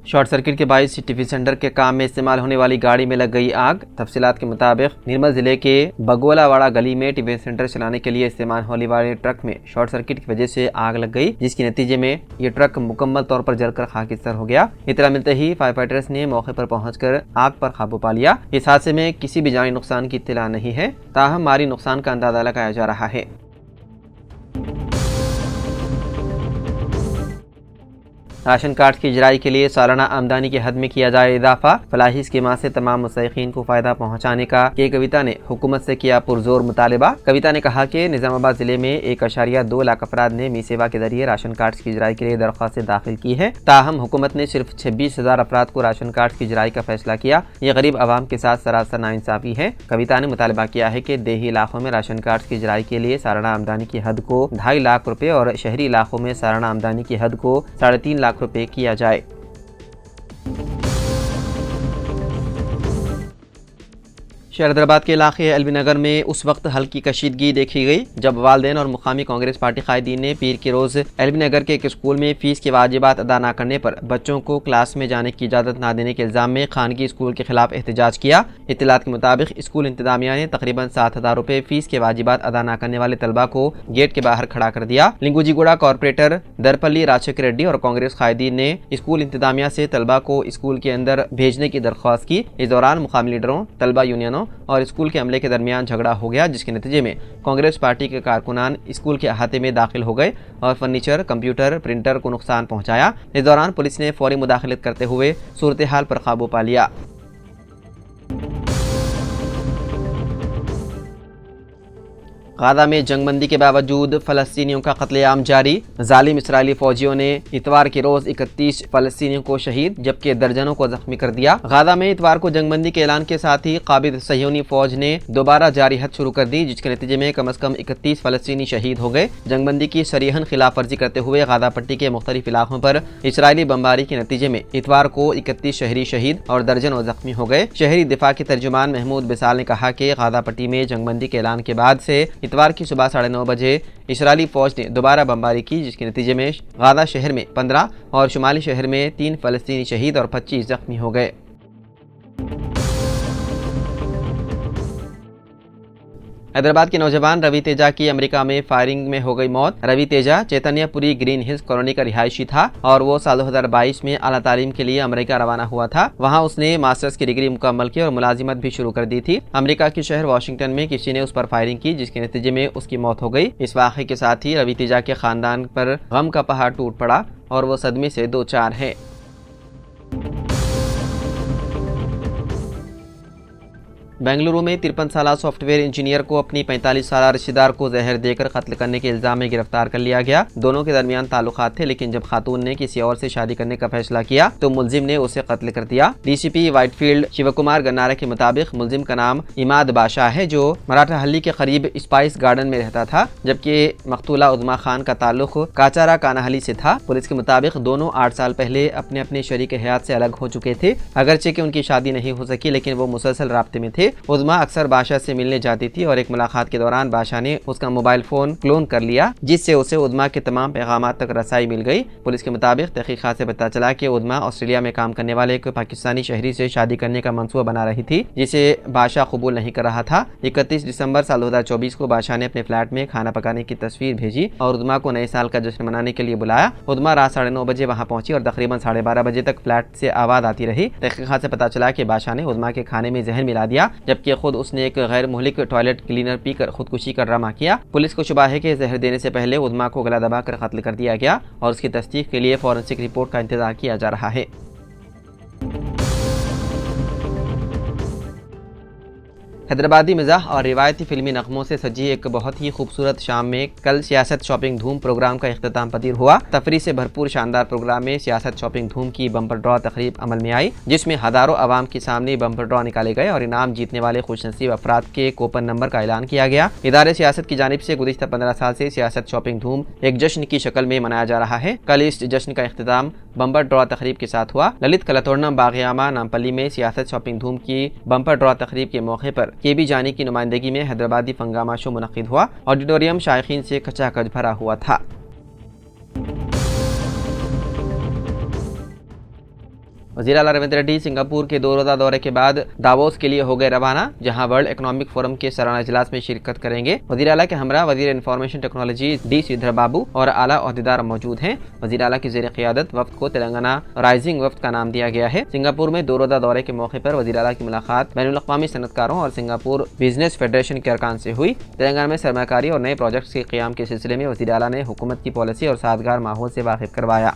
Short circuit के बायस TV centre के काम में इस्तेमाल होने वाली गाड़ी में लग गई आग। तफसीलात के मुताबिक निर्मल जिले के बगोलावाड़ा गली में टीवी सेंटर चलाने के लिए इस्तेमाल होने वाले ट्रक में शॉर्ट सर्किट की वजह से आग लग गई, जिसके नतीजे में ये ट्रक मुकम्मल तौर पर जलकर खाकिस्तान हो गया। इतला मिलते ही फायर फाइटर्स ने मौके पर पहुंचकर आग पर काबू पा लिया। इस हादसे में किसी भी जानी नुकसान की इत्तला नहीं है, ताहम माली नुकसान का अंदाजा लगाया जा रहा है। राशन कार्ड की इजराई के लिए सालाना आमदनी की हद में किया जाए इजाफा। फलाही स्कीमा से तमाम मुस्तहिकीन को फायदा पहुँचाने का के कविता ने हुकूमत से किया पुरजोर मुतालबा। कविता ने कहा कि निजामाबाद जिले में 1.2 लाख अफराद ने मी सेवा के जरिए राशन कार्ड की इजराई के लिए दरख्वास्तें दाखिल की है। ताहम हुकूमत ने सिर्फ 26,000 अफराद को राशन कार्ड की इजराई का फैसला किया। ये गरीब आवाम के साथ सरासर नाइंसाफी है। कविता ने मुतालबा किया है कि देही इलाकों में राशन कार्ड की इजराई के लिए सालाना आमदनी की हद को 2.5 लाख रुपए और शहरी इलाकों में सालाना आमदनी की हद को 3.5 लाख रुपए किया जाए। शहरदाबाद के इलाके एलबी नगर में उस वक्त हल्की कशीदगी देखी गई जब वालिदैन और मुकामी कांग्रेस पार्टी कायदीन ने पीर के रोज एलबी नगर के एक स्कूल में फीस के वाजिबात अदा न करने पर बच्चों को क्लास में जाने की इजाज़त न देने के इल्ज़ाम में खानगी स्कूल के खिलाफ एहतजाज किया। इत्तलात के मुताबिक स्कूल इंतजामिया ने तकरीबन 7,000 रुपए फीस के वाजिबात अदा न करने वाले तलबा को गेट के बाहर खड़ा कर दिया। लिंगूजीगुड़ा कॉर्पोरेटर दरपल्ली राजशेखर रेड्डी और कांग्रेस कायदीन ने स्कूल इंतजामिया से तलबा को स्कूल के अंदर भेजने की दरख्वास्त की। इस दौरान मुकामी लीडरों, तलबा यूनियनों और स्कूल के अमले के दरमियान झगड़ा हो गया, जिसके नतीजे में कांग्रेस पार्टी के कारकुनान स्कूल के अहाते में दाखिल हो गए और फर्नीचर, कंप्यूटर, प्रिंटर को नुकसान पहुंचाया। इस दौरान पुलिस ने फौरी मुदाखलत करते हुए सूरत हाल पर काबू पा लिया। गाजा में जंगबंदी के बावजूद फलस्तीनियों का कत्लेआम जारी। जालिम इसराइली फौजियों ने इतवार के रोज 31 फलस्तीनियों को शहीद जबकि दर्जनों को जख्मी कर दिया। गाजा में इतवार को जंगबंदी के ऐलान के साथ ही काबिज सह्यूनी फौज ने दोबारा जारी हद शुरू कर दी, जिसके नतीजे में कम अज कम 31 फलस्तीनी शहीद हो गए। जंगबंदी की सरीहन खिलाफ वर्जी करते हुए गाजा पट्टी के मुख्तलिफ इलाकों पर इसराइली बमबारी के नतीजे में इतवार को 31 शहरी शहीद और दर्जनों जख्मी हो गए। शहरी दिफा के तर्जुमान महमूद बिसाल ने कहा कि गाजा पट्टी में जंगबंदी के ऐलान के बाद से इतवार की सुबह 9:30 बजे इसराइली फौज ने दोबारा बमबारी की, जिसके नतीजे में गाजा शहर में 15 और शुमाली शहर में 3 फलस्तीनी शहीद और 25 जख्मी हो गए। हैदराबाद के नौजवान रवि तेजा की अमेरिका में फायरिंग में हो गई मौत। Ravi Teja Chaitanyapuri green hills colony का रिहायशी था और वो साल 2022 में आला तालीम के लिए अमेरिका रवाना हुआ था। वहां उसने मास्टर्स की डिग्री मुकम्मल की और मुलाजिमत भी शुरू कर दी थी। अमेरिका के शहर वाशिंगटन में किसी ने उस पर फायरिंग की, जिसके नतीजे में उसकी मौत हो गई। इस वाक़े के साथ ही रवि तेजा के खानदान पर गम का पहाड़ टूट पड़ा और वो सदमे से दो चार है। बेंगलुरु में 53 साला सॉफ्टवेयर इंजीनियर को अपनी 45 साला रिश्तेदार को जहर देकर कत्ल करने के इल्जाम में गिरफ्तार कर लिया गया। दोनों के दरमियान ताल्लुकात थे, लेकिन जब खातून ने किसी और से शादी करने का फैसला किया तो मुलजिम ने उसे कत्ल कर दिया। डीसीपी व्हाइटफील्ड शिवकुमार गन्नारा के मुताबिक मुलजिम का नाम इमाद बादशाह है, जो मराठा हल्ली के करीब स्पाइस गार्डन में रहता था, जबकि मकतूला उज़्मा खान का ताल्लुक काचारा कानाहली से था। पुलिस के मुताबिक दोनों 8 साल पहले अपने अपने शरीक हयात से अलग हो चुके थे। अगरचे कि उनकी शादी नहीं हो सकी, लेकिन वो मुसलसल राब्ते में थे। उज़्मा अक्सर बादशाह से मिलने जाती थी और एक मुलाकात के दौरान बादशाह ने उसका मोबाइल फोन क्लोन कर लिया, जिससे उसे उज़्मा के तमाम पैगामात तक रसाई मिल गई। पुलिस के मुताबिक तहकीकात से पता चला कि उज़्मा ऑस्ट्रेलिया में काम करने वाले एक पाकिस्तानी शहरी से शादी करने का मंसूबा बना रही थी, जिसे बादशाह कबूल नहीं कर रहा था। 31 दिसंबर साल 2024 को बादशाह ने अपने फ्लैट में खाना पकाने की तस्वीर भेजी और उज़्मा को नए साल का जश्न मनाने के लिए बुलाया। उज़्मा रात 9:30 बजे वहां पहुंची और तकरीबन 12:30 बजे तक फ्लैट से आवाज आती रही। तहकीकात से पता चला कि बादशाह ने उज़्मा के खाने में जहर मिला दिया, जबकि खुद उसने एक गैर मुहलिक टॉयलेट क्लीनर पीकर खुदकुशी का ड्रामा किया। पुलिस को शुबा है कि जहर देने से पहले उज़्मा को गला दबाकर कत्ल कर दिया गया और उसकी तस्दीक के लिए फॉरेंसिक रिपोर्ट का इंतजार किया जा रहा है। हैदराबादी मिजाह और रिवायती फिल्मी नगमों से सजी एक बहुत ही खूबसूरत शाम में कल सियासत शॉपिंग धूम प्रोग्राम का इख्तिताम पजीर हुआ। तफरीह से भरपूर शानदार प्रोग्राम में सियासत शॉपिंग धूम की बम्पर ड्रॉ तकरीब अमल में आई, जिसमें हजारों आवाम के सामने बम्पर ड्रॉ निकाले गए और इनाम जीतने वाले खुशनसीब अफराद के कूपन नंबर का ऐलान किया गया। इदारे सियासत की जानिब से गुज़िश्ता 15 साल से सियासत शॉपिंग धूम एक जश्न की शक्ल में मनाया जा रहा है। कल इस जश्न का इख्तिताम बम्पर ड्रॉ तकरीब के साथ हुआ। ललित कलातोर्नम बागियामा नामपल्ली में सियासत शॉपिंग धूम की बम्पर ड्रॉ तकरीब के मौके पर KB जानी की नुमाइंदगी में हैदराबादी फंगामा शो मुनक्किद हुआ। ऑडिटोरियम शायखीन से खचाखच भरा हुआ था। वज़ीर आला रेवंत रेड्डी सिंगापुर के 2 रोज़ा दौरे के बाद दावोस के लिए हो गए रवाना, जहां वर्ल्ड इकोनॉमिक फोरम के सालाना इजलास में शिरकत करेंगे। वज़ीर आला के हमरा वज़ीर इंफॉर्मेशन टेक्नोलॉजी D श्रीधर बाबू और आला ओहदेदार मौजूद हैं। वज़ीर आला की ज़ेर क़ियादत वफ़द को तेलंगाना राइजिंग वफ़द का नाम दिया गया है। सिंगापुर में 2 रोज़ा दौरे के मौके पर वज़ीर आला की मुलाकात बैनुल अक़वामी सनअतकारों और सिंगापुर बिजनेस फेडरेशन के अरकान से हुई। तेलंगाना में सरमाकारी और नए प्रोजेक्ट्स के क़याम के सिलसिले में वज़ीर आला ने हुकूमत की पॉलिसी और सादगार माहौल से वाकिफ़ करवाया।